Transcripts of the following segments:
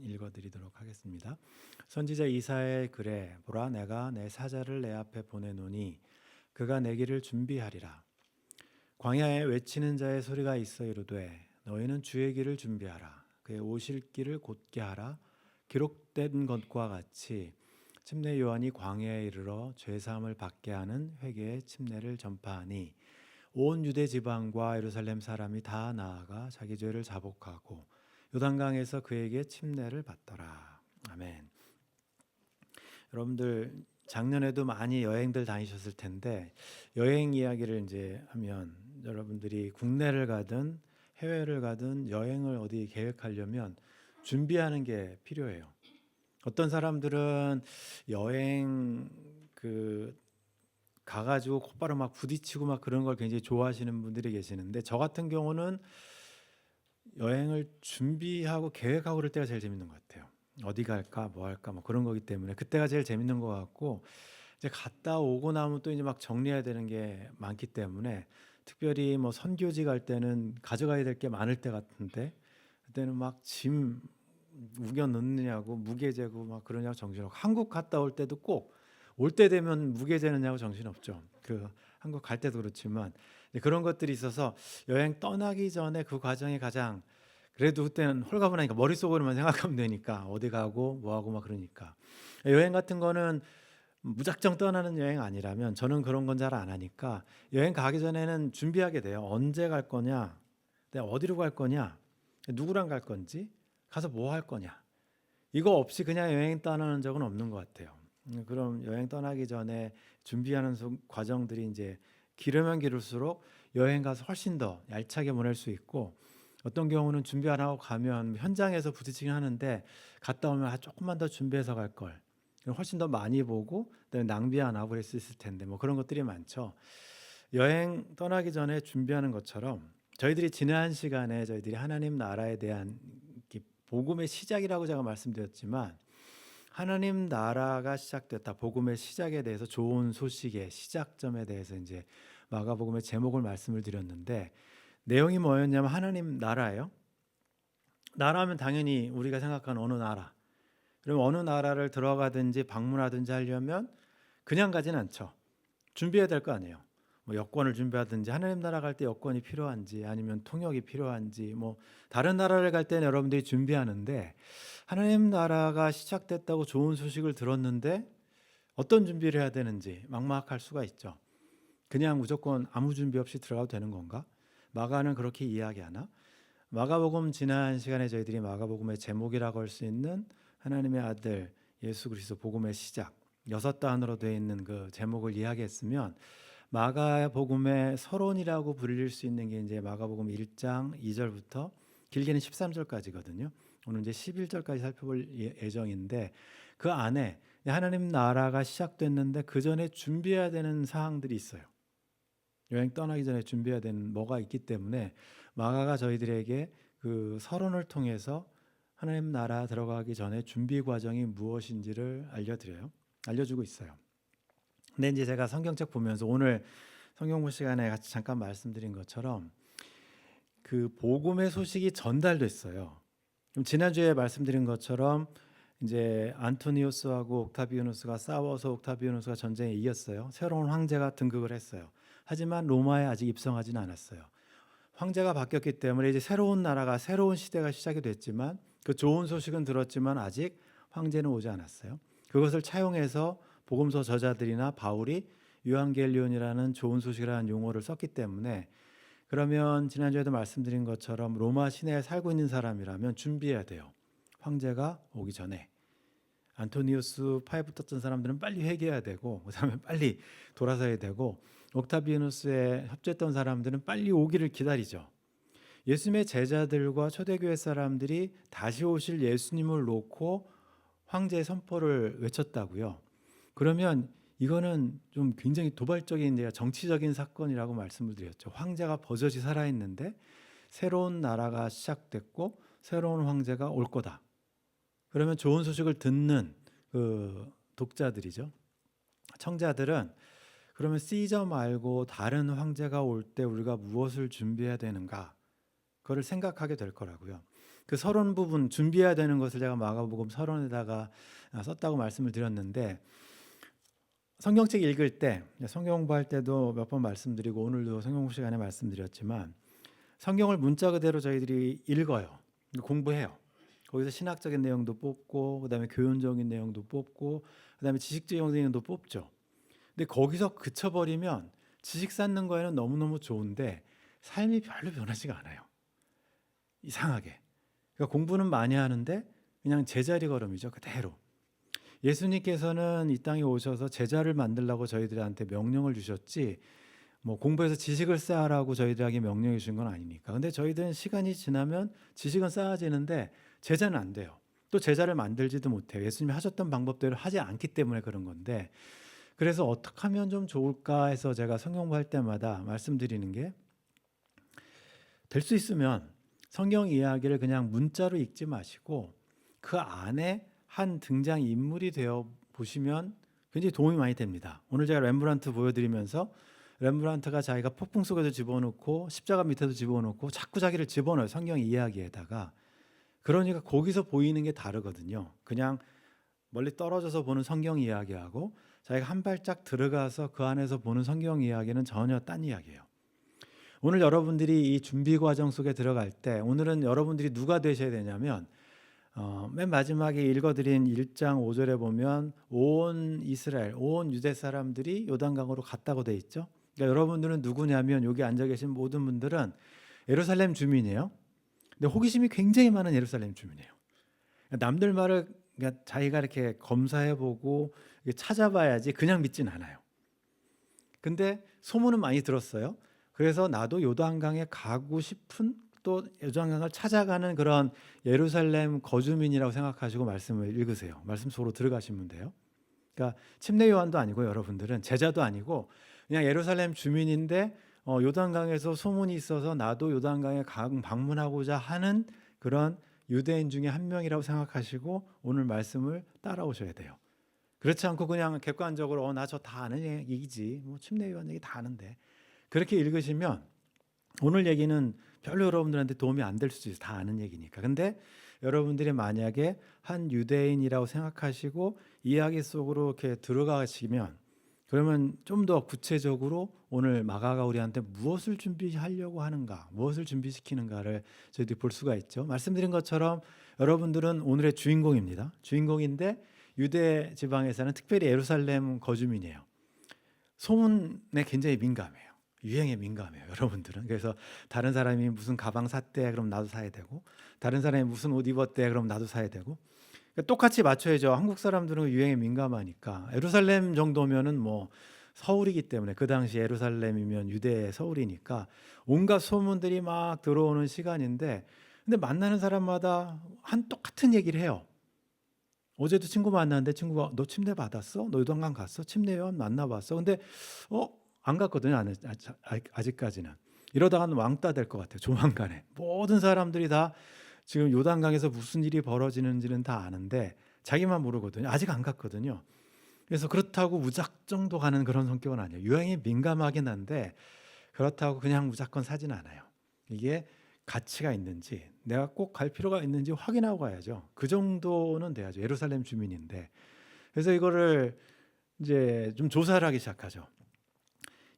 읽어드리도록 하겠습니다. 선지자 이사야의 글에 보라 내가 내 사자를 내 앞에 보내노니 그가 내 길을 준비하리라. 광야에 외치는 자의 소리가 있어 이르되 너희는 주의 길을 준비하라. 그의 오실 길을 곧게 하라. 기록된 것과 같이 침례 요한이 광야에 이르러 죄사함을 받게 하는 회개의 침례를 전파하니 온 유대 지방과 예루살렘 사람이 다 나아가 자기 죄를 자복하고 요단강에서 그에게 침례를 받더라. 아멘. 여러분들 작년에도 많이 여행들 다니셨을 텐데 여행 이야기를 이제 하면 여러분들이 국내를 가든 해외를 가든 여행을 어디 계획하려면 준비하는 게 필요해요. 어떤 사람들은 여행 가가지고 곧바로 막 부딪히고 막 그런 걸 굉장히 좋아하시는 분들이 계시는데 저 같은 경우는 여행을 준비하고 계획하고 그럴 때가 제일 재밌는 것 같아요. 어디 갈까 뭐 할까 뭐 그런 거기 때문에 그때가 제일 재밌는 것 같고 이제 갔다 오고 나면 또 이제 막 정리해야 되는 게 많기 때문에 특별히 뭐 선교지 갈 때는 가져가야 될 게 많을 때 같은데 그때는 막 짐 우겨 넣느냐고 무게 재고 막 그러냐고 정신없고 한국 갔다 올 때도 꼭 올 때 되면 무게 재느냐고 정신없죠. 한국 갈 때도 그렇지만 그런 것들이 있어서 여행 떠나기 전에 그 과정이 가장 그래도 그때는 홀가분하니까 머릿속으로만 생각하면 되니까 어디 가고 뭐 하고 막 그러니까 여행 같은 거는 무작정 떠나는 여행 아니라면 저는 그런 건 잘 안 하니까 여행 가기 전에는 준비하게 돼요. 언제 갈 거냐, 내가 어디로 갈 거냐, 누구랑 갈 건지, 가서 뭐 할 거냐. 이거 없이 그냥 여행 떠나는 적은 없는 것 같아요. 그럼 여행 떠나기 전에 준비하는 과정들이 이제 길으면 길을수록 여행 가서 훨씬 더 알차게 보낼 수 있고 어떤 경우는 준비 안 하고 가면 현장에서 부딪히긴 하는데 갔다 오면 조금만 더 준비해서 갈 걸. 훨씬 더 많이 보고 그다음에 낭비 안 하고 그럴 수 있을 텐데 뭐 그런 것들이 많죠. 여행 떠나기 전에 준비하는 것처럼 저희들이 지난 시간에 저희들이 하나님 나라에 대한 복음의 시작이라고 제가 말씀드렸지만 하나님 나라가 시작됐다. 복음의 시작에 대해서 좋은 소식의 시작점에 대해서 이제 마가복음의 제목을 말씀을 드렸는데 내용이 뭐였냐면 하나님 나라예요. 나라면 당연히 우리가 생각하는 어느 나라. 그럼 어느 나라를 들어가든지 방문하든지 하려면 그냥 가진 않죠. 준비해야 될 거 아니에요. 뭐 여권을 준비하든지 하나님 나라 갈 때 여권이 필요한지 아니면 통역이 필요한지 뭐 다른 나라를 갈 때는 여러분들이 준비하는데 하나님 나라가 시작됐다고 좋은 소식을 들었는데 어떤 준비를 해야 되는지 막막할 수가 있죠. 그냥 무조건 아무 준비 없이 들어가도 되는 건가? 마가는 그렇게 이야기하나? 마가복음 지난 시간에 저희들이 마가복음의 제목이라고 할 수 있는 하나님의 아들 예수 그리스도 복음의 시작 6단어로 되어 있는 그 제목을 이야기했으면 마가복음의 서론이라고 불릴 수 있는 게 이제 마가복음 1장 2절부터 길게는 13절까지거든요. 오늘 이제 11절까지 살펴볼 예정인데 그 안에 하나님 나라가 시작됐는데 그 전에 준비해야 되는 사항들이 있어요. 여행 떠나기 전에 준비해야 되는 뭐가 있기 때문에 마가가 저희들에게 그 서론을 통해서 하나님 나라 들어가기 전에 준비 과정이 무엇인지를 알려주고 있어요. 근데 이제 제가 성경책 보면서 오늘 성경부 시간에 같이 잠깐 말씀드린 것처럼 그 복음의 소식이 전달됐어요. 그럼 지난주에 말씀드린 것처럼 이제 안토니우스하고 옥타비아누스가 싸워서 옥타비아누스가 전쟁에 이겼어요. 새로운 황제가 등극을 했어요. 하지만 로마에 아직 입성하지는 않았어요. 황제가 바뀌었기 때문에 이제 새로운 나라가 새로운 시대가 시작이 됐지만 그 좋은 소식은 들었지만 아직 황제는 오지 않았어요. 그것을 차용해서 복음서 저자들이나 바울이 유한겔리온이라는 좋은 소식이라는 용어를 썼기 때문에 그러면 지난주에도 말씀드린 것처럼 로마 시내에 살고 있는 사람이라면 준비해야 돼요. 황제가 오기 전에. 안토니우스 파에 붙었던 사람들은 빨리 회개해야 되고 그다음에 빨리 돌아서야 되고 옥타비아누스에 협조했던 사람들은 빨리 오기를 기다리죠. 예수님의 제자들과 초대교회 사람들이 다시 오실 예수님을 놓고 황제의 선포를 외쳤다고요. 그러면 이거는 좀 굉장히 도발적인 정치적인 사건이라고 말씀을 드렸죠. 황제가 버젓이 살아있는데 새로운 나라가 시작됐고 새로운 황제가 올 거다. 그러면 좋은 소식을 듣는 그 독자들이죠. 청자들은 그러면 시저 말고 다른 황제가 올 때 우리가 무엇을 준비해야 되는가? 그걸 생각하게 될 거라고요. 그 서론 부분 준비해야 되는 것을 제가 마가복음 서론에다가 썼다고 말씀을 드렸는데, 성경책 읽을 때, 성경 공부할 때도 몇 번 말씀드리고 오늘도 성경 공부 시간에 말씀드렸지만, 성경을 문자 그대로 저희들이 읽어요. 공부해요. 거기서 신학적인 내용도 뽑고, 그다음에 교훈적인 내용도 뽑고, 그다음에 지식적인 내용도 뽑죠. 근데 거기서 그쳐버리면 지식 쌓는 거에는 너무너무 좋은데 삶이 별로 변하지가 않아요. 이상하게. 그러니까 공부는 많이 하는데 그냥 제자리 걸음이죠. 그대로. 예수님께서는 이 땅에 오셔서 제자를 만들라고 저희들한테 명령을 주셨지, 뭐 공부해서 지식을 쌓으라고 저희들에게 명령해 주신 건 아니니까. 근데 저희들은 시간이 지나면 지식은 쌓아지는데 제자는 안 돼요. 또 제자를 만들지도 못해요. 예수님이 하셨던 방법대로 하지 않기 때문에 그런 건데, 그래서 어떻게 하면 좀 좋을까 해서 제가 성경 공부할 때마다 말씀드리는 게, 될 수 있으면 성경 이야기를 그냥 문자로 읽지 마시고 그 안에 한 등장 인물이 되어 보시면 굉장히 도움이 많이 됩니다. 오늘 제가 렘브란트 보여드리면서 렘브란트가 자기가 폭풍 속에도 집어넣고 십자가 밑에도 집어넣고 자꾸 자기를 집어넣어요. 성경 이야기에다가. 그러니까 거기서 보이는 게 다르거든요. 그냥 멀리 떨어져서 보는 성경 이야기하고 자기가 한 발짝 들어가서 그 안에서 보는 성경 이야기는 전혀 딴 이야기예요. 오늘 여러분들이 이 준비 과정 속에 들어갈 때, 오늘은 여러분들이 누가 되셔야 되냐면, 맨 마지막에 읽어드린 1장 5절에 보면 온 이스라엘, 온 유대 사람들이 요단강으로 갔다고 돼 있죠. 그러니까 여러분들은 누구냐면, 여기 앉아 계신 모든 분들은 예루살렘 주민이에요. 근데 호기심이 굉장히 많은 예루살렘 주민이에요. 남들 말을 그러니까 자기가 이렇게 검사해보고 찾아봐야지 그냥 믿진 않아요. 근데 소문은 많이 들었어요. 그래서 나도 요단강에 가고 싶은, 또 요단강을 찾아가는 그런 예루살렘 거주민이라고 생각하시고 말씀을 읽으세요. 말씀 속으로 들어가시면 돼요. 그러니까 침례 요한도 아니고 여러분들은 제자도 아니고 그냥 예루살렘 주민인데 요단강에서 소문이 있어서 나도 요단강에 방문하고자 하는 그런 유대인 중에 한 명이라고 생각하시고 오늘 말씀을 따라오셔야 돼요. 그렇지 않고 그냥 객관적으로 나 저 다 아는 얘기지, 뭐 침례 요한 얘기 다 아는데, 그렇게 읽으시면 오늘 얘기는 별로 여러분들한테 도움이 안 될 수도 있어요. 다 아는 얘기니까. 근데 여러분들이 만약에 한 유대인이라고 생각하시고 이야기 속으로 이렇게 들어가시면, 그러면 좀 더 구체적으로 오늘 마가가 우리한테 무엇을 준비하려고 하는가, 무엇을 준비시키는가를 저희들이 볼 수가 있죠. 말씀드린 것처럼 여러분들은 오늘의 주인공입니다. 주인공인데 유대 지방에 사는 특별히 예루살렘 거주민이에요. 소문에 굉장히 민감해요. 유행에 민감해요, 여러분들은. 그래서 다른 사람이 무슨 가방 샀대, 그럼 나도 사야 되고, 다른 사람이 무슨 옷 입었대, 그럼 나도 사야 되고. 그러니까 똑같이 맞춰야죠. 한국 사람들은 유행에 민감하니까. 예루살렘 정도면은 뭐 서울이기 때문에, 그 당시 예루살렘이면 유대의 서울이니까 온갖 소문들이 막 들어오는 시간인데, 근데 만나는 사람마다 한 똑같은 얘기를 해요. 어제도 친구 만났는데 친구가 너 침례 받았어? 너 요단강 갔어? 침례 요한 만나봤어? 근데 안 갔거든요. 아직까지는. 이러다가는 왕따 될 것 같아요. 조만간에. 모든 사람들이 다 지금 요단강에서 무슨 일이 벌어지는지는 다 아는데 자기만 모르거든요. 아직 안 갔거든요. 그래서 그렇다고 무작정도 가는 그런 성격은 아니에요. 유행에 민감하긴 한데 그렇다고 그냥 무조건 사진 않아요. 이게 가치가 있는지, 내가 꼭 갈 필요가 있는지 확인하고 가야죠. 그 정도는 돼야죠. 예루살렘 주민인데. 그래서 이거를 이제 좀 조사를 하기 시작하죠.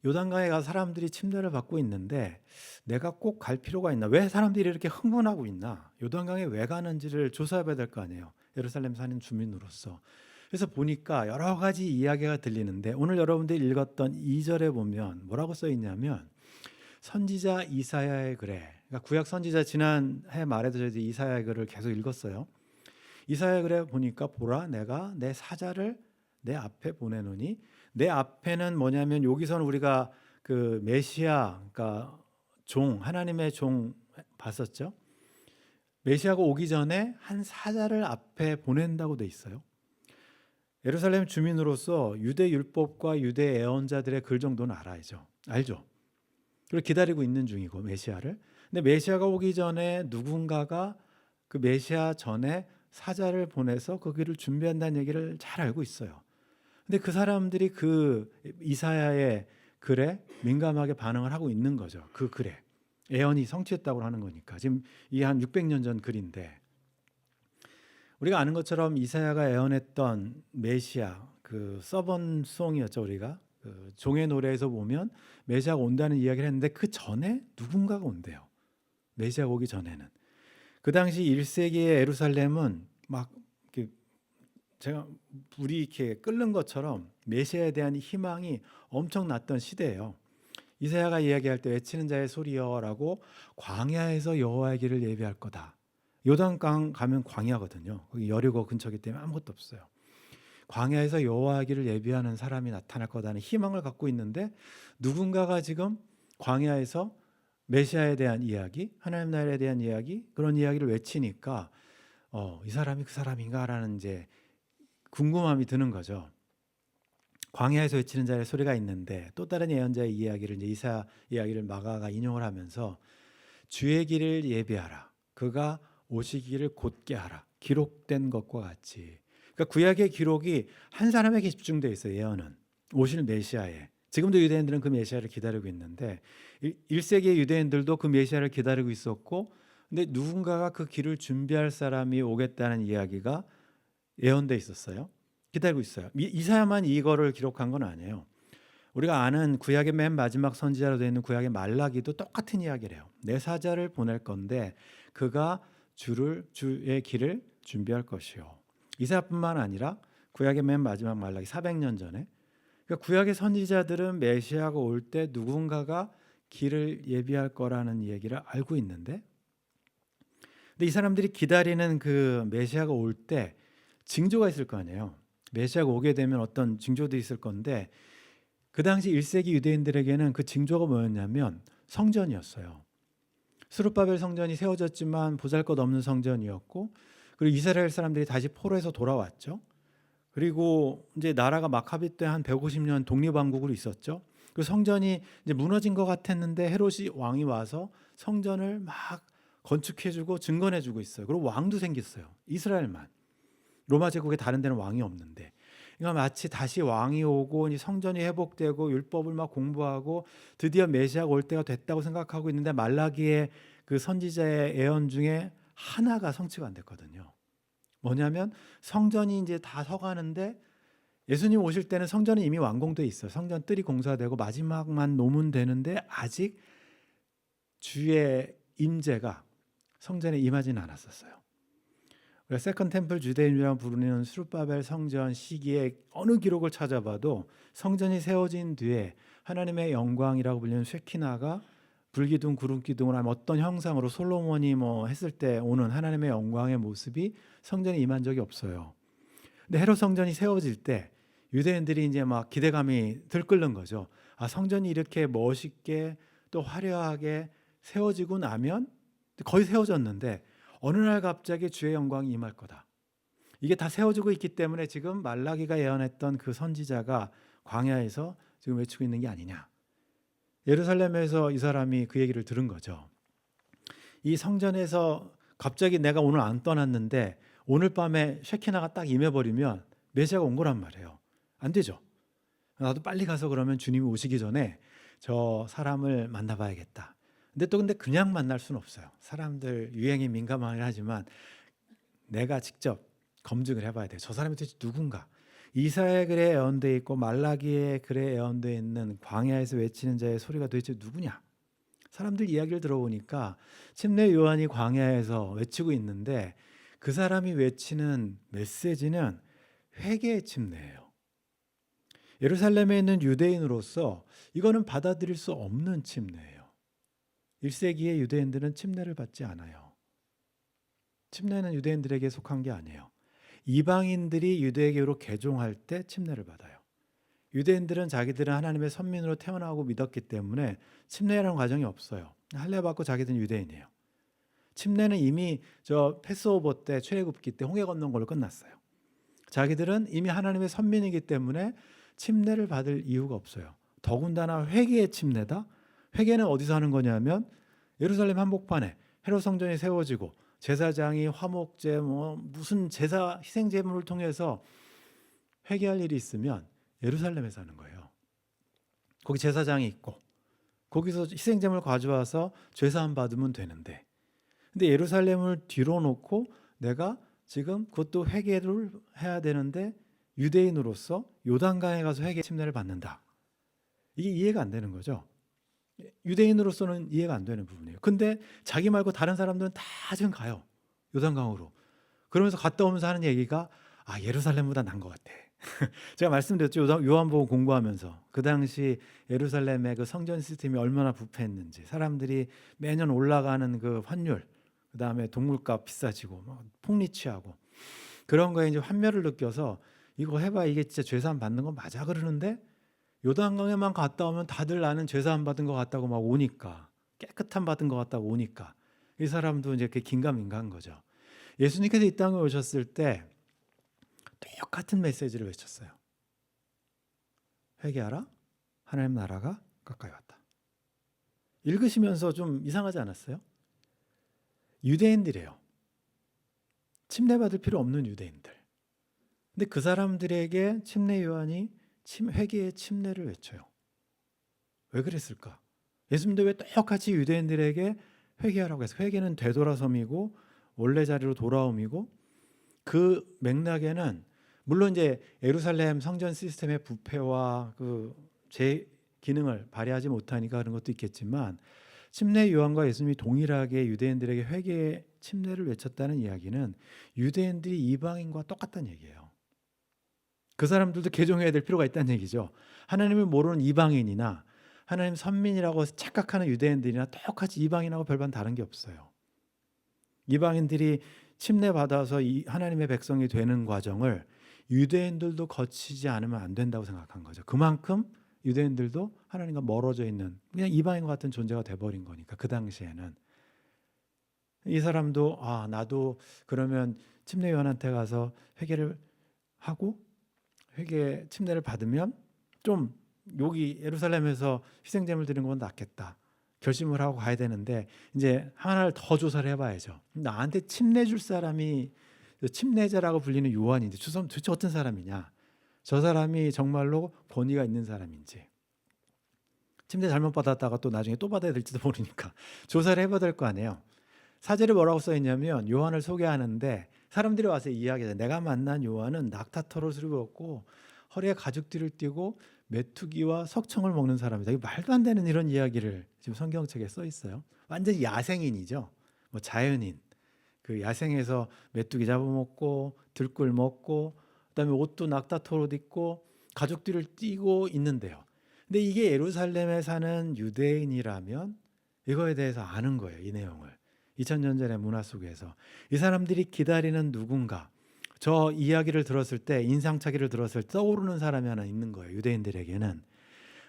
요단강에 가서 사람들이 침례를 받고 있는데 내가 꼭 갈 필요가 있나? 왜 사람들이 이렇게 흥분하고 있나? 요단강에 왜 가는지를 조사해봐야 될 거 아니에요. 예루살렘 사는 주민으로서. 그래서 보니까 여러 가지 이야기가 들리는데, 오늘 여러분들이 읽었던 2절에 보면 뭐라고 써 있냐면, 선지자 이사야의 글에, 그러니까 구약 선지자 지난해 말에도 저희들이 이사야의 글을 계속 읽었어요. 이사야의 글에 보니까 보라, 내가 내 사자를 내 앞에 보내노니, 내 앞에는 뭐냐면 여기서는 우리가 그 메시아, 그러니까 종, 하나님의 종 봤었죠. 메시아가 오기 전에 한 사자를 앞에 보낸다고 돼 있어요. 예루살렘 주민으로서 유대 율법과 유대 예언자들의 글 정도는 알죠. 그걸 기다리고 있는 중이고, 메시아를. 근데 메시아가 오기 전에 누군가가 그 메시아 전에 사자를 보내서 그 길을 준비한다는 얘기를 잘 알고 있어요. 근데 그 사람들이 그 이사야의 글에 민감하게 반응을 하고 있는 거죠. 그 글에. 예언이 성취했다고 하는 거니까. 지금 이게 한 600년 전 글인데, 우리가 아는 것처럼 이사야가 예언했던 메시아, 그 서번송이었죠. 우리가 그 종의 노래에서 보면 메시아가 온다는 이야기를 했는데 그 전에 누군가가 온대요. 메시아가 오기 전에는. 그 당시 1세기의 예루살렘은 막 이렇게 제가 불이 이렇게 끓는 것처럼 메시아에 대한 희망이 엄청 났던 시대예요. 이사야가 이야기할 때 외치는 자의 소리여라고, 광야에서 여호와의 길을 예비할 거다. 요단강 가면 광야거든요. 거기 여리고 근처이기 때문에 아무것도 없어요. 광야에서 여호와의 길을 예비하는 사람이 나타날 거다는 희망을 갖고 있는데, 누군가가 지금 광야에서 메시아에 대한 이야기, 하나님 나라에 대한 이야기, 그런 이야기를 외치니까 이 사람이 그 사람인가라는 이제 궁금함이 드는 거죠. 광야에서 외치는 자의 소리가 있는데, 또 다른 예언자의 이야기를 이제 이사야 이야기를 마가가 인용을 하면서 주의 길을 예비하라, 그가 오시기를 곧게 하라, 기록된 것과 같이. 그러니까 구약의 기록이 한 사람에게 집중되어 있어요. 예언은 오실 메시아에. 지금도 유대인들은 그 메시아를 기다리고 있는데 1세기의 유대인들도 그 메시아를 기다리고 있었고, 근데 누군가가 그 길을 준비할 사람이 오겠다는 이야기가 예언돼 있었어요. 기다리고 있어요. 이사야만 이거를 기록한 건 아니에요. 우리가 아는 구약의 맨 마지막 선지자로 되어 있는 구약의 말라기도 똑같은 이야기를 해요. 내 사자를 보낼 건데 그가 주의 길을 준비할 것이요. 이사야뿐만 아니라 구약의 맨 마지막 말라기 400년 전에, 그러니까 구약의 선지자들은 메시아가 올 때 누군가가 길을 예비할 거라는 얘기를 알고 있는데, 근데 이 사람들이 기다리는 그 메시아가 올 때 징조가 있을 거 아니에요. 메시아가 오게 되면 어떤 징조도 있을 건데, 그 당시 1세기 유대인들에게는 그 징조가 뭐였냐면 성전이었어요. 스룹바벨 성전이 세워졌지만 보잘것없는 성전이었고, 그리고 이스라엘 사람들이 다시 포로에서 돌아왔죠. 그리고 이제 나라가 마카비 때 한 150년 독립왕국으로 있었죠. 그 성전이 이제 무너진 것 같았는데 헤롯이 왕이 와서 성전을 막 건축해주고 증건해주고 있어요. 그리고 왕도 생겼어요. 이스라엘만. 로마 제국에 다른 데는 왕이 없는데. 그러니까 마치 다시 왕이 오고 성전이 회복되고 율법을 막 공부하고 드디어 메시아가 올 때가 됐다고 생각하고 있는데, 말라기의 그 선지자의 예언 중에 하나가 성취가 안 됐거든요. 뭐냐면 성전이 이제 다 서가는데, 예수님 오실 때는 성전이 이미 완공돼 있어요. 성전 뜰이 공사되고 마지막만 놓으면 되는데 아직 주의 임재가 성전에 임하지는 않았었어요. 우리가 세컨 템플 주대임이라고 부르는 스룹바벨 성전 시기에 어느 기록을 찾아봐도 성전이 세워진 뒤에 하나님의 영광이라고 불리는 쉐키나가 불기둥 구름기둥을 하면 어떤 형상으로 솔로몬이 했을 때 오는 하나님의 영광의 모습이 성전에 임한 적이 없어요. 근데 헤롯 성전이 세워질 때 유대인들이 이제 막 기대감이 들끓는 거죠. 아, 성전이 이렇게 멋있게 또 화려하게 세워지고 나면, 거의 세워졌는데 어느 날 갑자기 주의 영광이 임할 거다. 이게 다 세워지고 있기 때문에 지금 말라기가 예언했던 그 선지자가 광야에서 지금 외치고 있는 게 아니냐. 예루살렘에서 이 사람이 그 얘기를 들은 거죠. 이 성전에서 갑자기 내가 오늘 안 떠났는데 오늘 밤에 쉐키나가 딱 임해버리면 메시아가 온 거란 말이에요. 안 되죠. 나도 빨리 가서 그러면 주님이 오시기 전에 저 사람을 만나봐야겠다. 근데 그냥 만날 수는 없어요. 사람들 유행에 민감하긴 하지만 내가 직접 검증을 해봐야 돼요. 저 사람이 도대체 누군가. 이사야의 글에 예언되어 있고 말라기의 글에 예언되어 있는 광야에서 외치는 자의 소리가 도대체 누구냐. 사람들 이야기를 들어보니까 침례 요한이 광야에서 외치고 있는데 그 사람이 외치는 메시지는 회개의 침례예요. 예루살렘에 있는 유대인으로서 이거는 받아들일 수 없는 침례예요. 1세기의 유대인들은 침례를 받지 않아요. 침례는 유대인들에게 속한 게 아니에요. 이방인들이 유대교로 개종할 때 침례를 받아요. 유대인들은 자기들은 하나님의 선민으로 태어나고 믿었기 때문에 침례라는 과정이 없어요. 할례 받고 자기들은 유대인이에요. 침례는 이미 저 패스오버 때, 출애굽기 때 홍해 건넌 걸로 끝났어요. 자기들은 이미 하나님의 선민이기 때문에 침례를 받을 이유가 없어요. 더군다나 회개의 침례다. 회개는 어디서 하는 거냐면 예루살렘 한복판에 헤롯 성전이 세워지고 제사장이 화목제 무슨 제사 희생 제물을 통해서 회개할 일이 있으면 예루살렘에서 하는 거예요. 거기 제사장이 있고 거기서 희생제물 가져와서 죄사함 받으면 되는데, 근데 예루살렘을 뒤로 놓고 내가 지금 그것도 회개를 해야 되는데 유대인으로서 요단강에 가서 회개 침례를 받는다. 이게 이해가 안 되는 거죠. 유대인으로서는 이해가 안 되는 부분이에요. 근데 자기 말고 다른 사람들은 다 지금 가요. 요단강으로. 그러면서 갔다 오면서 하는 얘기가 예루살렘보다 나은 것 같아. 제가 말씀드렸죠. 요한복음 공부하면서 그 당시 예루살렘의 그 성전 시스템이 얼마나 부패했는지, 사람들이 매년 올라가는 그 환율, 그 다음에 동물값 비싸지고 폭리 취하고 그런 거에 이제 환멸을 느껴서 이거 해봐, 이게 진짜 죄사함 받는 거 맞아 그러는데 요단강에만 갔다 오면 다들 나는 죄사함 받은 것 같다고 막 오니까, 깨끗함 받은 것 같다고 오니까 이 사람도 이제 이렇게 긴가민가한 거죠. 예수님께서 이 땅에 오셨을 때 똑같은 메시지를 외쳤어요. 회개하라, 하나님 나라가 가까이 왔다. 읽으시면서 좀 이상하지 않았어요? 유대인들이에요. 침례받을 필요 없는 유대인들. 근데 그 사람들에게 침례 요한이 회개의 침례를 외쳐요. 왜 그랬을까? 예수님도 왜 똑같이 유대인들에게 회개하라고 해서, 회개는 되돌아섬이고 원래 자리로 돌아옴이고, 그 맥락에는 물론 이제 예루살렘 성전 시스템의 부패와 그 제 기능을 발휘하지 못하니까 그런 것도 있겠지만, 침례 요한과 예수님이 동일하게 유대인들에게 회개의 침례를 외쳤다는 이야기는 유대인들이 이방인과 똑같다는 얘기예요. 그 사람들도 개종해야 될 필요가 있다는 얘기죠. 하나님을 모르는 이방인이나 하나님 선민이라고 착각하는 유대인들이나 똑같이 이방인하고 별반 다른 게 없어요. 이방인들이 침례 받아서 하나님의 백성이 되는 과정을 유대인들도 거치지 않으면 안 된다고 생각한 거죠. 그만큼 유대인들도 하나님과 멀어져 있는 그냥 이방인과 같은 존재가 돼버린 거니까. 그 당시에는 이 사람도 나도 그러면 침례 요한한테 가서 회개를 하고 회개 침례를 받으면 좀 여기 예루살렘에서 희생제물 드리는 건 낫겠다 결심을 하고 가야 되는데, 이제 하나를 더 조사를 해봐야죠. 나한테 침례 줄 사람이 침례자라고 불리는 요한인데 도대체 어떤 사람이냐, 저 사람이 정말로 권위가 있는 사람인지, 침례 잘못 받았다가 또 나중에 또 받아야 될지도 모르니까 조사를 해봐야 될 거 아니에요. 사제를 뭐라고 써있냐면, 요한을 소개하는데 사람들이 와서 이야기해요. 내가 만난 요한은 낙타털옷을 입었고 허리에 가죽띠를 띠고 메뚜기와 석청을 먹는 사람이다. 이게 말도 안 되는 이런 이야기를 지금 성경책에 써 있어요. 완전히 야생인이죠. 뭐 자연인. 그 야생에서 메뚜기 잡아먹고 들꿀 먹고 그다음에 옷도 낙타털옷 입고 가죽띠를 띠고 있는데요. 근데 이게 예루살렘에 사는 유대인이라면 이거에 대해서 아는 거예요. 이 내용을. 2000년 전의 문화 속에서 이 사람들이 기다리는 누군가, 저 이야기를 들었을 때, 인상착의를 들었을 때 떠오르는 사람이 하나 있는 거예요. 유대인들에게는.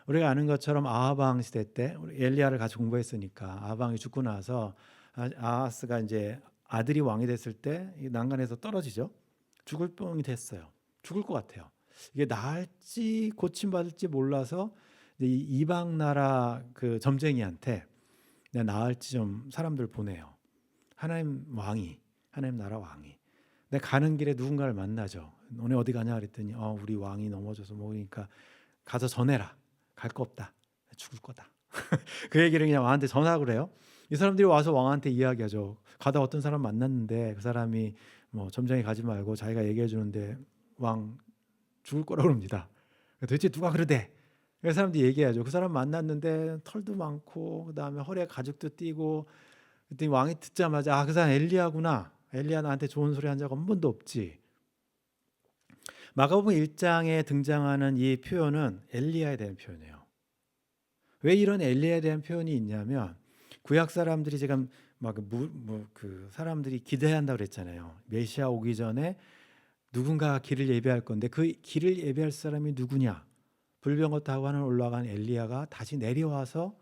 우리가 아는 것처럼 아하방 시대 때 우리 엘리야를 같이 공부했으니까, 아하방이 죽고 나서 아하스가 이제 아들이 왕이 됐을 때 난간에서 떨어지죠. 죽을 뻔이 됐어요. 죽을 것 같아요. 이게 나을지 고침받을지 몰라서 이 이방 나라 그 점쟁이한테 내가 나을지 좀 사람들 보내요. 하나님 나라 왕이. 내가 가는 길에 누군가를 만나죠. 너네 어디 가냐 그랬더니 우리 왕이 넘어져서 먹으니까 가서 전해라. 갈 거 없다. 죽을 거다. 그 얘기를 그냥 왕한테 전하고 그래요. 이 사람들이 와서 왕한테 이야기하죠. 가다 어떤 사람 만났는데 그 사람이 뭐 점쟁이 가지 말고 자기가 얘기해 주는데 왕 죽을 거라고 그럽니다. 도대체 누가 그러대? 그 사람들이 얘기하죠. 그 사람 만났는데 털도 많고 그다음에 허리에 가죽도 띠고, 그랬더니 왕이 듣자마자 그 사람 엘리야구나. 엘리야 나한테 좋은 소리 한 적 한 번도 없지. 마가복음 1장에 등장하는 이 표현은 엘리야에 대한 표현이에요. 왜 이런 엘리야에 대한 표현이 있냐면, 구약 사람들이 지금 그 사람들이 기대한다고 그랬잖아요. 메시아 오기 전에 누군가 길을 예비할 건데 그 길을 예비할 사람이 누구냐? 불병거 타고 하늘 올라간 엘리야가 다시 내려와서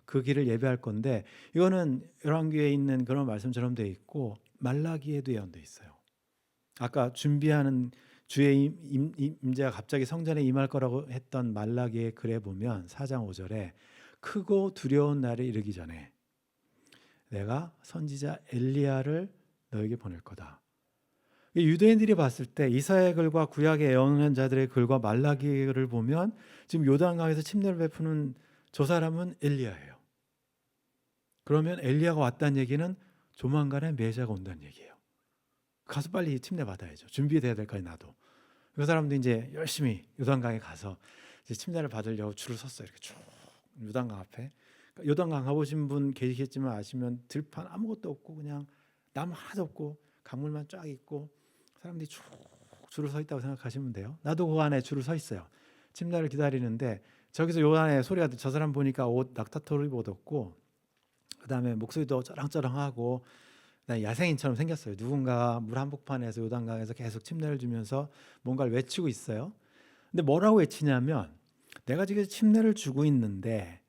그 길을 예배할 건데, 이거는 열왕기에 있는 그런 말씀처럼 돼 있고 말라기에도 예언돼 있어요. 아까 준비하는 주의 임재가 갑자기 성전에 임할 거라고 했던 말라기의 글에 보면 4장 5절에 크고 두려운 날에 이르기 전에 내가 선지자 엘리야를 너에게 보낼 거다. 유대인들이 봤을 때 이사야의 글과 구약의 예언자들의 글과 말라기를 보면 지금 요단강에서 침례를 베푸는 저 사람은 엘리야예요. 그러면 엘리야가 왔다는 얘기는 조만간에 메시아가 온다는 얘기예요. 가서 빨리 침례 받아야죠. 준비돼야 될 거예요, 나도. 그 사람도 이제 열심히 요단강에 가서 이제 침례를 받으려고 줄을 섰어요. 이렇게 쭉 요단강 앞에. 그러니까 요단강 가보신 분 계시겠지만 아시면 들판 아무것도 없고 그냥 나무 하나도 없고 강물만 쫙 있고 사람들이 쭉 줄을 서 있다고 생각하시면 돼요. 나도 그 안에 줄을 서 있어요. 침례를 기다리는데 저기서 요 안에 소리가 저 사람 보니까 옷 낙타털 입었고 그다음에 목소리도 쩌랑쩌랑하고 야생인처럼 생겼어요. 누군가 물 한복판에서 요단강에서 계속 침례를 주면서 뭔가를 외치고 있어요. 근데 뭐라고 외치냐면 내가 지금 침례를 주고 있는데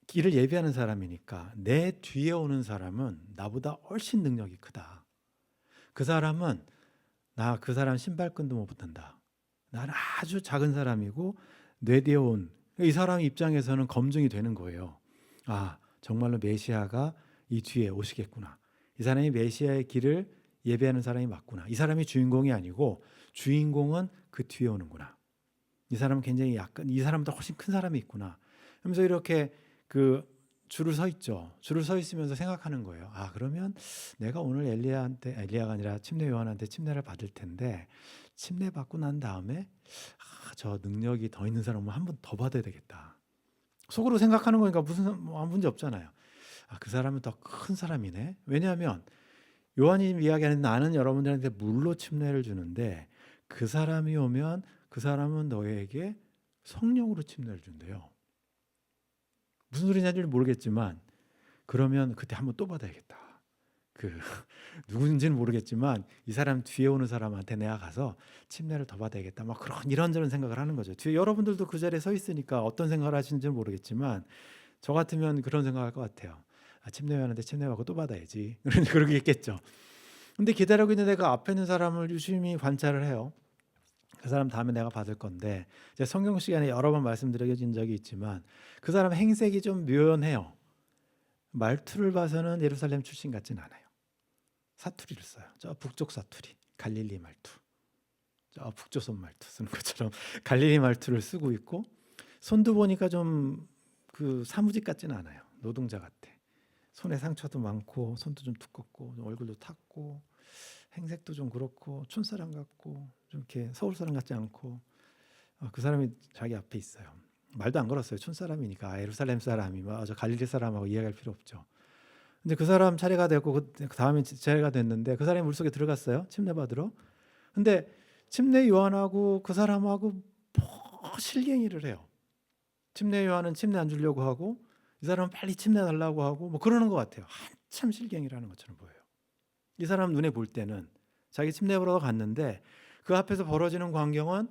길을 예비하는 사람이니까 내 뒤에 오는 사람은 나보다 훨씬 능력이 크다. 그 사람은 그 사람 신발끈도 못 붙는다. 나는 아주 작은 사람이고 내 뒤에 온 이 사람 입장에서는 검증이 되는 거예요. 정말로 메시아가 이 뒤에 오시겠구나. 이 사람이 메시아의 길을 예배하는 사람이 맞구나. 이 사람이 주인공이 아니고 주인공은 그 뒤에 오는구나. 이 사람은 굉장히 이 사람보다 훨씬 큰 사람이 있구나. 하면서 이렇게 그 줄을 서 있죠. 줄을 서 있으면서 생각하는 거예요. 그러면 내가 오늘 엘리야가 아니라 침례 요한한테 침례를 받을 텐데 침례 받고 난 다음에 저 능력이 더 있는 사람은 한 번 더 받아야 되겠다. 속으로 생각하는 거니까 아무 문제 없잖아요. 그 사람은 더 큰 사람이네. 왜냐하면 요한이 이야기하는 나는 여러분들한테 물로 침례를 주는데 그 사람이 오면 그 사람은 너에게 성령으로 침례를 준대요. 무슨 소리인지 모르겠지만 그러면 그때 한번 또 받아야겠다. 누군지는 모르겠지만 이 사람 뒤에 오는 사람한테 내가 가서 침례를 더 받아야겠다. 막 그런 이런저런 생각을 하는 거죠. 뒤에 여러분들도 그 자리에 서 있으니까 어떤 생각을 하시는지는 모르겠지만 저 같으면 그런 생각할 것 같아요. 침례하는데 침례 받고 또 받아야지. 그러겠겠죠. 근데 기다리고 있는 내가 앞에 있는 사람을 유심히 관찰을 해요. 그 사람 다음에 내가 받을 건데 이제 성경 시간에 여러 번 말씀드려진 적이 있지만 그 사람 행색이 좀 묘연해요. 말투를 봐서는 예루살렘 출신 같진 않아요. 사투리를 써요. 저 북쪽 사투리, 갈릴리 말투. 저 북조선 말투 쓰는 것처럼 갈릴리 말투를 쓰고 있고 손도 보니까 좀 사무직 같지는 않아요. 노동자 같아. 손에 상처도 많고 손도 좀 두껍고 얼굴도 탔고 행색도 좀 그렇고 촌사람 같고 좀 이렇게 서울 사람 같지 않고 그 사람이 자기 앞에 있어요. 말도 안 걸었어요. 촌사람이니까 예루살렘 사람이 저 갈릴리 사람하고 이야기할 필요 없죠. 근데 그 사람 차례가 됐고 그 다음에 차례가 됐는데 그 사람이 물속에 들어갔어요. 침례 받으러. 근데 침례 요한하고 그 사람하고 실갱이를 해요. 침례 요한은 침례 안 주려고 하고 이 사람은 빨리 침례 달라고 하고 그러는 것 같아요. 한참 실갱이를 하는 것처럼 보여요. 이 사람 눈에 볼 때는 자기 침례 보러 갔는데 그 앞에서 벌어지는 광경은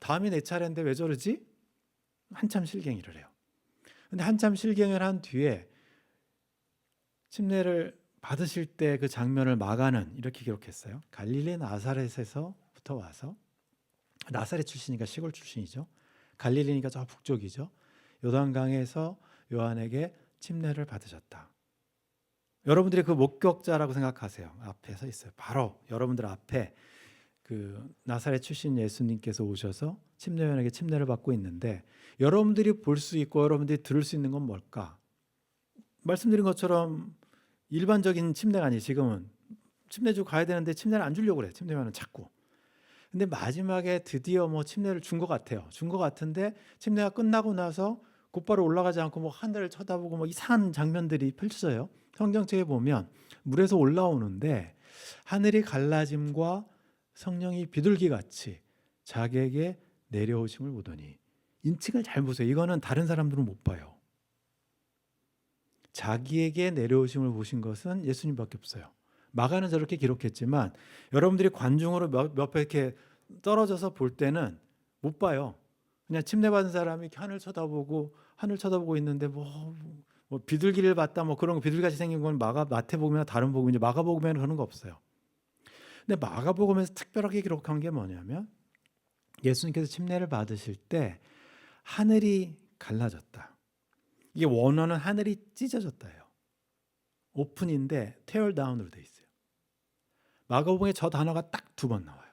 다음이 내 차례인데 왜 저러지? 한참 실갱이를 해요. 근데 한참 실갱을 한 뒤에 침례를 받으실 때 그 장면을 마가는 이렇게 기록했어요. 갈릴리 나사렛에서부터 와서 나사렛 출신이니까 시골 출신이죠. 갈릴리니까 저 북쪽이죠. 요단강에서 요한에게 침례를 받으셨다. 여러분들이 그 목격자라고 생각하세요. 앞에 서 있어요. 바로 여러분들 앞에 나사렛 출신 예수님께서 오셔서 침례 요한에게 침례를 받고 있는데 여러분들이 볼 수 있고 여러분들이 들을 수 있는 건 뭘까? 말씀드린 것처럼 일반적인 침례가 아니에요. 지금은 침례 주고 가야 되는데 침례를 안 주려고 그래. 침례 요한은 자꾸. 근데 마지막에 드디어 침례를 준 것 같아요. 준 것 같은데 침례가 끝나고 나서 곧바로 올라가지 않고 하늘을 쳐다보고 이상한 장면들이 펼쳐져요. 성경책에 보면 물에서 올라오는데 하늘이 갈라짐과 성령이 비둘기같이 자기에게 내려오심을 보더니 인칭을 잘 보세요. 이거는 다른 사람들은 못 봐요. 자기에게 내려오심을 보신 것은 예수님밖에 없어요. 마가는 저렇게 기록했지만 여러분들이 관중으로 몇 배 이렇게 떨어져서 볼 때는 못 봐요. 그냥 침례 받은 사람이 하늘 쳐다보고 있는데 비둘기를 봤다 그런 거 비둘기같이 생긴 건 마태복음이나 다른 복음이죠. 마가복음에는 그런 거 없어요. 근데 마가복음에서 특별하게 기록한 게 뭐냐면 예수님께서 침례를 받으실 때 하늘이 갈라졌다. 이게 원어는 하늘이 찢어졌다예요. 오픈인데 tear down으로 돼 있어요. 마가복음에 저 단어가 딱 2번 나와요.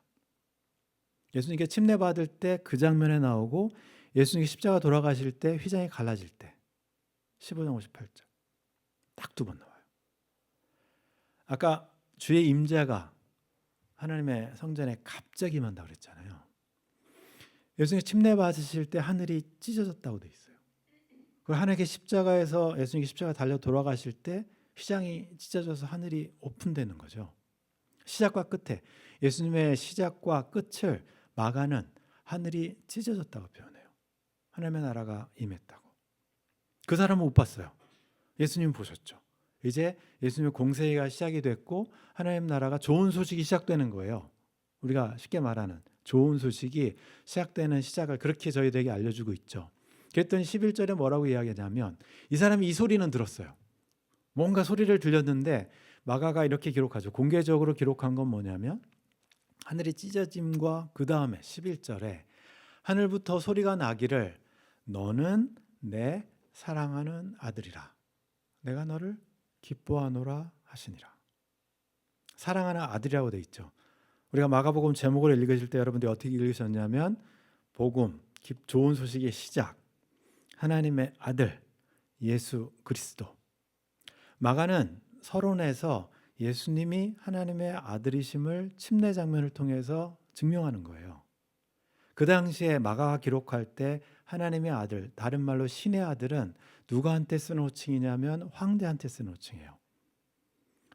예수님께 침례 받을 때 그 장면에 나오고 예수님이 십자가 돌아가실 때 휘장이 갈라질 때 15장 58절 딱 2번 나와요. 아까 주의 임재가 하나님의 성전에 갑자기 임한다고 그랬잖아요. 예수님이 침례 받으실 때 하늘이 찢어졌다고 돼 있어요. 그 하나님께 십자가에서 예수님이 십자가 달려 돌아가실 때 휘장이 찢어져서 하늘이 오픈되는 거죠. 시작과 끝에 예수님의 시작과 끝을 마가는 하늘이 찢어졌다고 표현해요. 하나님의 나라가 임했다고. 그 사람은 못 봤어요. 예수님 보셨죠. 이제 예수님의 공세가 시작이 됐고 하나님 나라가 좋은 소식이 시작되는 거예요. 우리가 쉽게 말하는 좋은 소식이 시작되는 시작을 그렇게 저희들에게 알려주고 있죠. 그랬더니 11절에 뭐라고 이야기하냐면 이 사람이 이 소리는 들었어요. 뭔가 소리를 들렸는데 마가가 이렇게 기록하죠. 공개적으로 기록한 건 뭐냐면 하늘이 찢어짐과 그 다음에 11절에 하늘부터 소리가 나기를 너는 내 사랑하는 아들이라 내가 너를 기뻐하노라 하시니라. 사랑하는 아들이라고 돼 있죠. 우리가 마가복음 제목을 읽으실 때 여러분들이 어떻게 읽으셨냐면 복음, 좋은 소식의 시작, 하나님의 아들 예수 그리스도. 마가는 서론에서 예수님이 하나님의 아들이심을 침례 장면을 통해서 증명하는 거예요. 그 당시에 마가가 기록할 때 하나님의 아들, 다른 말로 신의 아들은 누구한테 쓰는 호칭이냐면 황제한테 쓰는 호칭이에요.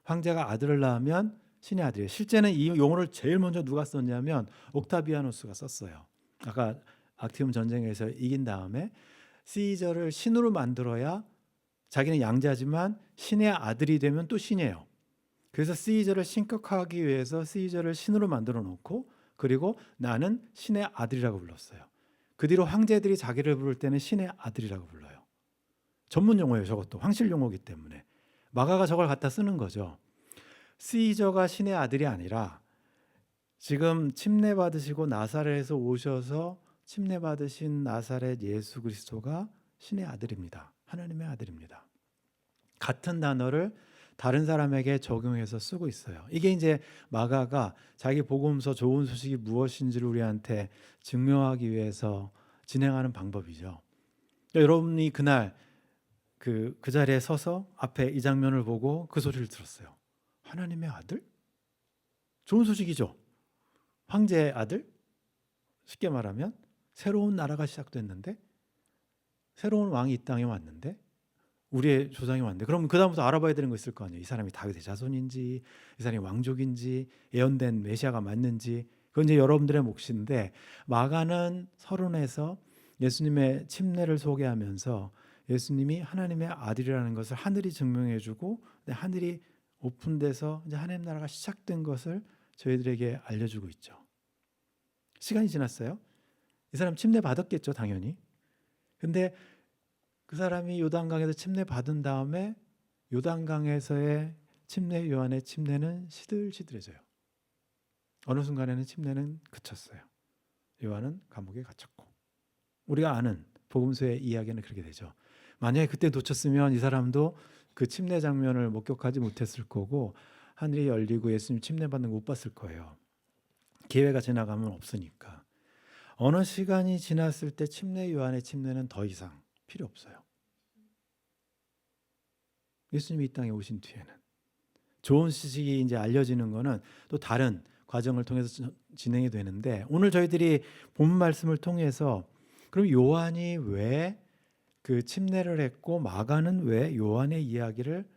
황제가 아들을 낳으면 신의 아들이에요. 실제는 이 용어를 제일 먼저 누가 썼냐면 옥타비아누스가 썼어요. 아까 악티움 전쟁에서 이긴 다음에 시저를 신으로 만들어야 자기는 양자지만 신의 아들이 되면 또 신이에요. 그래서 시저를 신격화하기 위해서 시저를 신으로 만들어 놓고 그리고 나는 신의 아들이라고 불렀어요. 그 뒤로 황제들이 자기를 부를 때는 신의 아들이라고 불러요. 전문 용어예요. 저것도 황실 용어이기 때문에 마가가 저걸 갖다 쓰는 거죠. 시저가 신의 아들이 아니라 지금 침례 받으시고 나사렛에서 오셔서 침례 받으신 나사렛 예수 그리스도가 신의 아들입니다. 하나님의 아들입니다. 같은 단어를 다른 사람에게 적용해서 쓰고 있어요. 이게 이제 마가가 자기 복음서 좋은 소식이 무엇인지를 우리한테 증명하기 위해서 진행하는 방법이죠. 그러니까 여러분이 그날 그 자리에 서서 앞에 이 장면을 보고 그 소리를 들었어요. 하나님의 아들? 좋은 소식이죠. 황제의 아들? 쉽게 말하면 새로운 나라가 시작됐는데 새로운 왕이 이 땅에 왔는데 우리의 조상이 왔는데 그럼 그 다음부터 알아봐야 되는 거 있을 거 아니에요. 이 사람이 다윗의 자손인지 이 사람이 왕족인지 예언된 메시아가 맞는지 그건 이제 여러분들의 몫인데 마가는 서론에서 예수님의 침례를 소개하면서 예수님이 하나님의 아들이라는 것을 하늘이 증명해주고 하늘이 오픈돼서 이제 하나님 나라가 시작된 것을 저희들에게 알려주고 있죠. 시간이 지났어요. 이 사람 침례 받았겠죠, 당연히. 근데 그 사람이 요단강에서 침례 받은 다음에 요단강에서의 침례 요한의 침례는 시들시들해져요. 어느 순간에는 침례는 그쳤어요. 요한은 감옥에 갇혔고 우리가 아는 복음서의 이야기는 그렇게 되죠. 만약에 그때 놓쳤으면 이 사람도 그 침례 장면을 목격하지 못했을 거고 하늘이 열리고 예수님 침례 받는 거 못 봤을 거예요. 기회가 지나가면 없으니까. 어느 시간이 지났을 때 침례 요한의 침례는 더 이상 필요 없어요. 예수님이 이 땅에 오신 뒤에는 좋은 소식이 이제 알려지는 거는 또 다른 과정을 통해서 진행이 되는데 오늘 저희들이 본 말씀을 통해서 그럼 요한이 왜 그 침례를 했고 마가는 왜 요한의 이야기를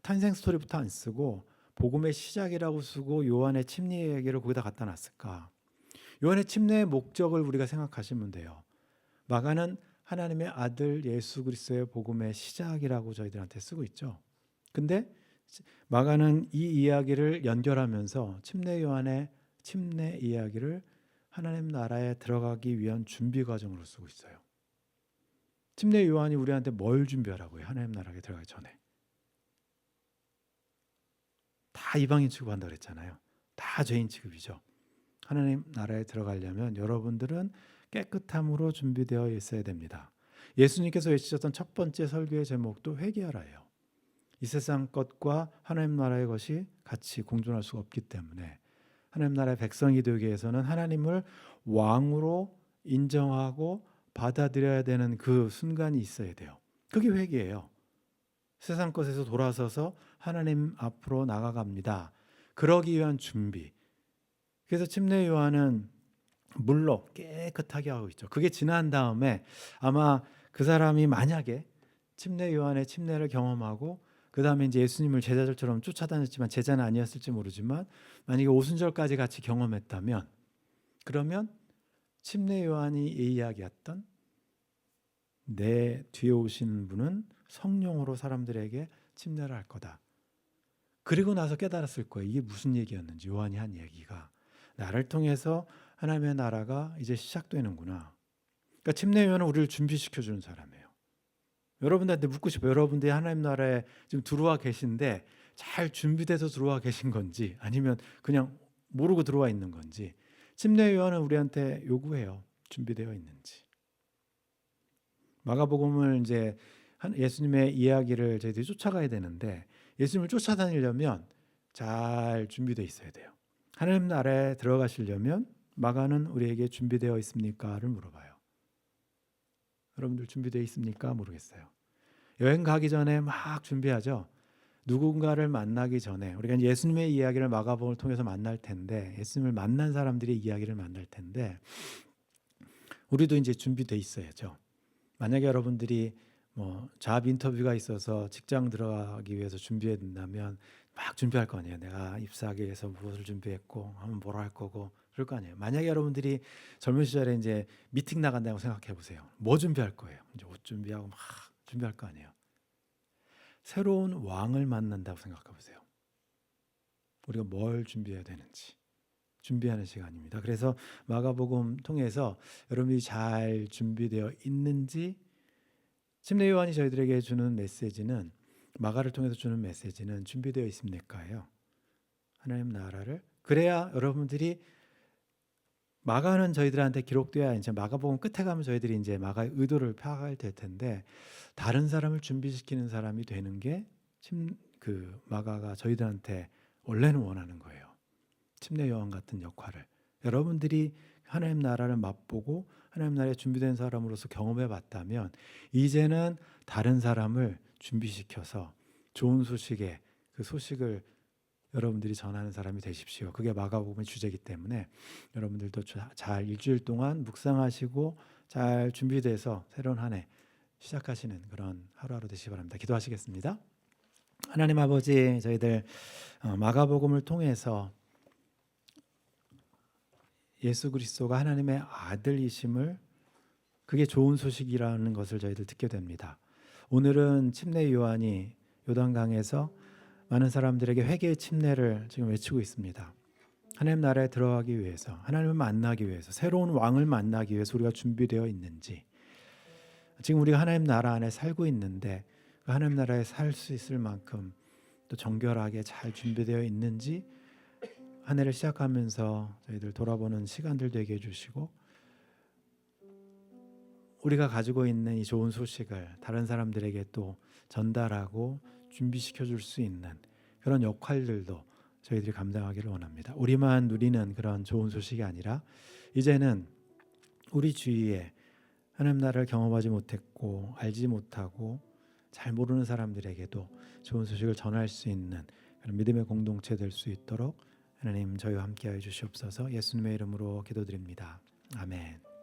탄생 스토리부터 안 쓰고 복음의 시작이라고 쓰고 요한의 침례 이야기를 거기다 갖다 놨을까? 요한의 침례의 목적을 우리가 생각하시면 돼요. 마가는 하나님의 아들 예수 그리스도의 복음의 시작이라고 저희들한테 쓰고 있죠. 근데 마가는 이 이야기를 연결하면서 침례 요한의 침례 이야기를 하나님 나라에 들어가기 위한 준비 과정으로 쓰고 있어요. 침례 요한이 우리한테 뭘 준비하라고 해요? 하나님 나라에 들어가기 전에. 다 이방인 취급한다고 그랬잖아요. 다 죄인 취급이죠. 하나님 나라에 들어가려면 여러분들은 깨끗함으로 준비되어 있어야 됩니다. 예수님께서 외치셨던 첫 번째 설교의 제목도 회개하라예요. 이 세상 것과 하나님 나라의 것이 같이 공존할 수가 없기 때문에 하나님 나라의 백성이 되기 위해서는 하나님을 왕으로 인정하고 받아들여야 되는 그 순간이 있어야 돼요. 그게 회개예요. 세상 것에서 돌아서서 하나님 앞으로 나아갑니다. 그러기 위한 준비. 그래서 침례 요한은 물로 깨끗하게 하고 있죠. 그게 지난 다음에 아마 그 사람이 만약에 침례 요한의 침례를 경험하고 그 다음에 이제 예수님을 제자들처럼 쫓아다녔지만 제자는 아니었을지 모르지만 만약에 오순절까지 같이 경험했다면 그러면 침례 요한이 이야기했던 내 뒤에 오시는 분은 성령으로 사람들에게 침례를 할 거다. 그리고 나서 깨달았을 거예요. 이게 무슨 얘기였는지 요한이 한 얘기가 나를 통해서 하나님의 나라가 이제 시작되는구나. 그러니까 침례 요한은 우리를 준비시켜주는 사람이에요. 여러분들한테 묻고 싶어요. 여러분들이 하나님 나라에 지금 들어와 계신데 잘 준비돼서 들어와 계신 건지 아니면 그냥 모르고 들어와 있는 건지 침례 요한은 우리한테 요구해요. 준비되어 있는지. 마가복음을 이제 예수님의 이야기를 저희들이 쫓아가야 되는데 예수님을 쫓아다니려면 잘 준비되어 있어야 돼요. 하나님 나라에 들어가시려면 마가는 우리에게 준비되어 있습니까를 물어봐요. 여러분들 준비되어 있습니까? 모르겠어요. 여행 가기 전에 막 준비하죠. 누군가를 만나기 전에 우리가 예수님의 이야기를 마가복음을 통해서 만날 텐데 예수님을 만난 사람들의 이야기를 만날 텐데 우리도 이제 준비되어 있어야죠. 만약에 여러분들이 뭐 잡 인터뷰가 있어서 직장 들어가기 위해서 준비해 둔다면 막 준비할 거 아니에요. 내가 입사하기 위해서 무엇을 준비했고 하면 뭐라 할 거고 그럴 거 아니에요. 만약에 여러분들이 젊은 시절에 이제 미팅 나간다고 생각해 보세요. 뭐 준비할 거예요? 이제 옷 준비하고 막 준비할 거 아니에요. 새로운 왕을 만난다고 생각해 보세요. 우리가 뭘 준비해야 되는지 준비하는 시간입니다. 그래서 마가복음 통해서 여러분이 잘 준비되어 있는지 침례 요한이 저희들에게 주는 메시지는 마가를 통해서 주는 메시지는 준비되어 있습니까요? 하나님 나라를 그래야 여러분들이 마가는 저희들한테 기록돼야 이제 마가복음 끝에 가면 저희들이 이제 마가의 의도를 파악할 될 텐데 다른 사람을 준비시키는 사람이 되는 게 마가가 저희들한테 원래는 원하는 거예요. 침례 요한 같은 역할을 여러분들이 하나님 나라를 맛보고 하나님 나라에 준비된 사람으로서 경험해 봤다면 이제는 다른 사람을 준비시켜서 좋은 소식에 그 소식을 여러분들이 전하는 사람이 되십시오. 그게 마가복음의 주제이기 때문에 여러분들도 잘 일주일 동안 묵상하시고 잘 준비돼서 새로운 한 해 시작하시는 그런 하루하루 되시기 바랍니다. 기도하시겠습니다. 하나님 아버지 저희들 마가복음을 통해서 예수 그리스도가 하나님의 아들이심을 그게 좋은 소식이라는 것을 저희들 듣게 됩니다. 오늘은 침례 요한이 요단강에서 많은 사람들에게 회개의 침례를 지금 외치고 있습니다. 하나님 나라에 들어가기 위해서 하나님을 만나기 위해서 새로운 왕을 만나기 위해서 우리가 준비되어 있는지 지금 우리가 하나님 나라 안에 살고 있는데 그 하나님 나라에 살 수 있을 만큼 또 정결하게 잘 준비되어 있는지 한 해를 시작하면서 저희들 돌아보는 시간들 되게 해주시고 우리가 가지고 있는 이 좋은 소식을 다른 사람들에게 또 전달하고 준비시켜 줄 수 있는 그런 역할들도 저희들이 감당하기를 원합니다. 우리만 누리는 그런 좋은 소식이 아니라 이제는 우리 주위에 하나님 나라를 경험하지 못했고 알지 못하고 잘 모르는 사람들에게도 좋은 소식을 전할 수 있는 그런 믿음의 공동체 될 수 있도록 하나님 저희와 함께하여 주시옵소서. 예수님의 이름으로 기도드립니다. 아멘.